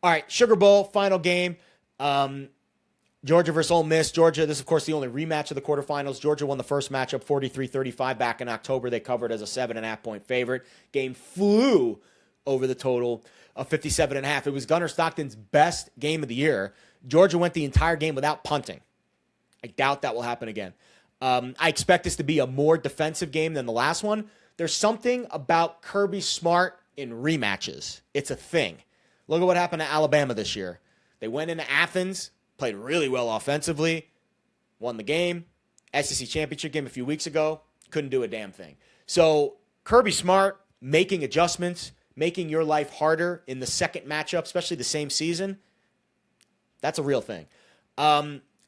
All right, Sugar Bowl, final game. Georgia versus Ole Miss. Georgia, this is, of course, the only rematch of the quarterfinals. Georgia won the first matchup 43-35 back in October. They covered as a 7.5-point favorite. Game flew over the total of 57.5. It was Gunnar Stockton's best game of the year. Georgia went the entire game without punting. I doubt that will happen again. I expect this to be a more defensive game than the last one. There's something about Kirby Smart in rematches. It's a thing. Look at what happened to Alabama this year. They went into Athens, played really well offensively, won the game. SEC championship game a few weeks ago, couldn't do a damn thing. So Kirby Smart making adjustments, making your life harder in the second matchup, especially the same season, that's a real thing.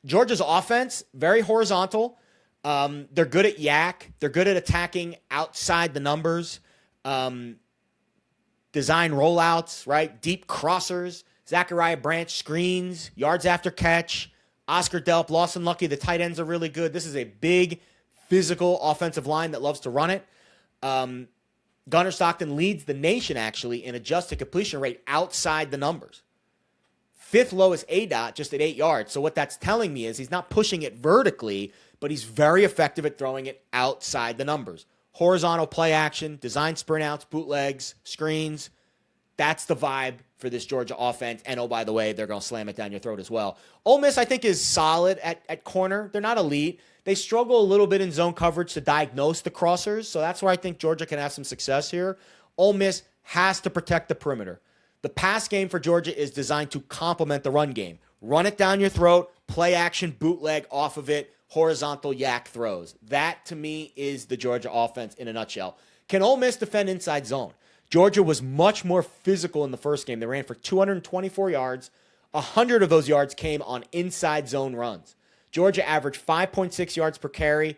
Georgia's offense, very horizontal. They're good at yak. They're good at attacking outside the numbers. Design rollouts, right? Deep crossers. Zachariah Branch screens, yards after catch. Oscar Delp, Lawson Lucky, the tight ends are really good. This is a big, physical offensive line that loves to run it. Gunnar Stockton leads the nation, actually, in adjusted completion rate outside the numbers. Fifth lowest ADOT, just at 8 yards. So what that's telling me is he's not pushing it vertically, but he's very effective at throwing it outside the numbers. Horizontal play action, design sprint outs, bootlegs, screens. That's the vibe for this Georgia offense. And, oh, by the way, they're going to slam it down your throat as well. Ole Miss, I think, is solid at corner. They're not elite. They struggle a little bit in zone coverage to diagnose the crossers, so that's where I think Georgia can have some success here. Ole Miss has to protect the perimeter. The pass game for Georgia is designed to complement the run game. Run it down your throat, play action, bootleg off of it, horizontal yak throws. That, to me, is the Georgia offense in a nutshell. Can Ole Miss defend inside zone? Georgia was much more physical in the first game. They ran for 224 yards. 100 of those yards came on inside zone runs. Georgia averaged 5.6 yards per carry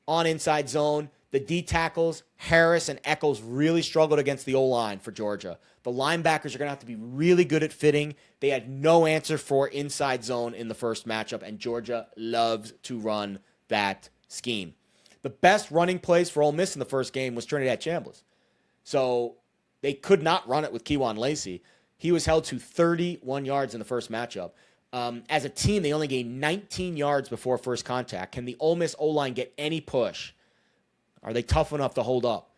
on inside zone. The D tackles, Harris and Eccles, really struggled against the O-line for Georgia. The linebackers are going to have to be really good at fitting. They had no answer for inside zone in the first matchup, and Georgia loves to run that scheme. The best running plays for Ole Miss in the first game was Trinidad Chambliss. So they could not run it with Kejuan Lacey. He was held to 31 yards in the first matchup. As a team, they only gained 19 yards before first contact. Can the Ole Miss O-line get any push? Are they tough enough to hold up?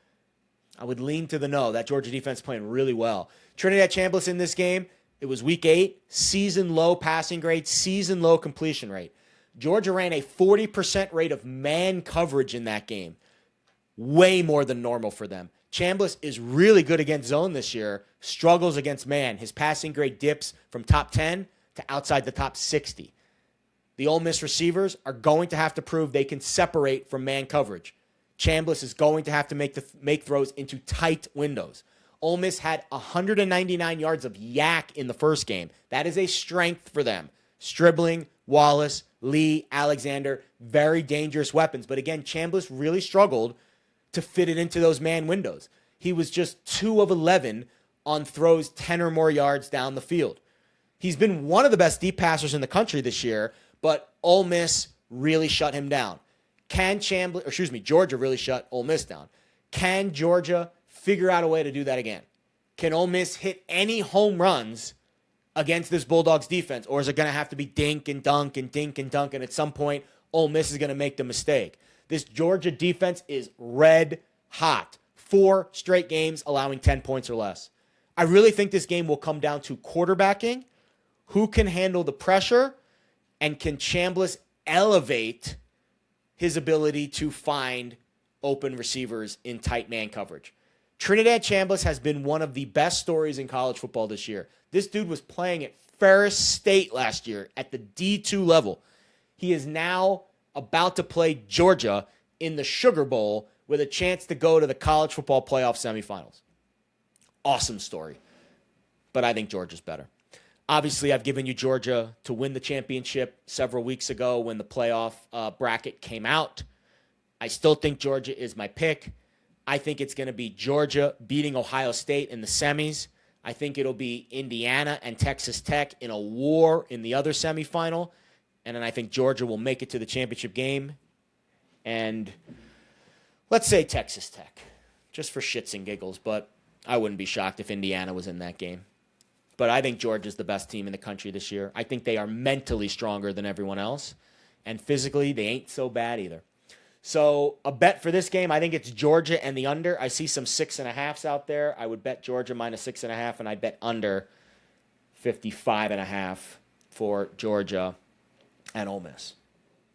I would lean to the no. That Georgia defense playing really well. Trinidad Chambliss in this game, it was week 8, season low passing grade, season low completion rate. Georgia ran a 40% rate of man coverage in that game. Way more than normal for them. Chambliss is really good against zone this year, struggles against man. His passing grade dips from top 10 to outside the top 60. The Ole Miss receivers are going to have to prove they can separate from man coverage. Chambliss is going to have to make throws into tight windows. Ole Miss had 199 yards of yak in the first game. That is a strength for them. Stribling, Wallace, Lee, Alexander, very dangerous weapons. But again, Chambliss really struggled to fit it into those man windows. He was just 2 of 11 on throws 10 or more yards down the field. He's been one of the best deep passers in the country this year, but Ole Miss really shut him down. Georgia really shut Ole Miss down. Can Georgia figure out a way to do that again? Can Ole Miss hit any home runs against this Bulldogs defense? Or is it going to have to be dink and dunk and dink and dunk, and at some point, Ole Miss is going to make the mistake? This Georgia defense is red hot. 4 straight games allowing 10 points or less. I really think this game will come down to quarterbacking, who can handle the pressure, and can Chambliss elevate his ability to find open receivers in tight man coverage. Trinidad Chambliss has been one of the best stories in college football this year. This dude was playing at Ferris State last year at the D2 level. He is now about to play Georgia in the Sugar Bowl with a chance to go to the college football playoff semifinals. Awesome story. But I think Georgia's better. Obviously, I've given you Georgia to win the championship several weeks ago when the playoff bracket came out. I still think Georgia is my pick. I think it's going to be Georgia beating Ohio State in the semis. I think it'll be Indiana and Texas Tech in a war in the other semifinal. And then I think Georgia will make it to the championship game. And let's say Texas Tech, just for shits and giggles. But I wouldn't be shocked if Indiana was in that game. But I think Georgia's the best team in the country this year. I think they are mentally stronger than everyone else. And physically, they ain't so bad either. So a bet for this game, I think it's Georgia and the under. I see some 6.5s out there. I would bet Georgia minus 6.5, and I bet under 55.5 for Georgia and Ole Miss.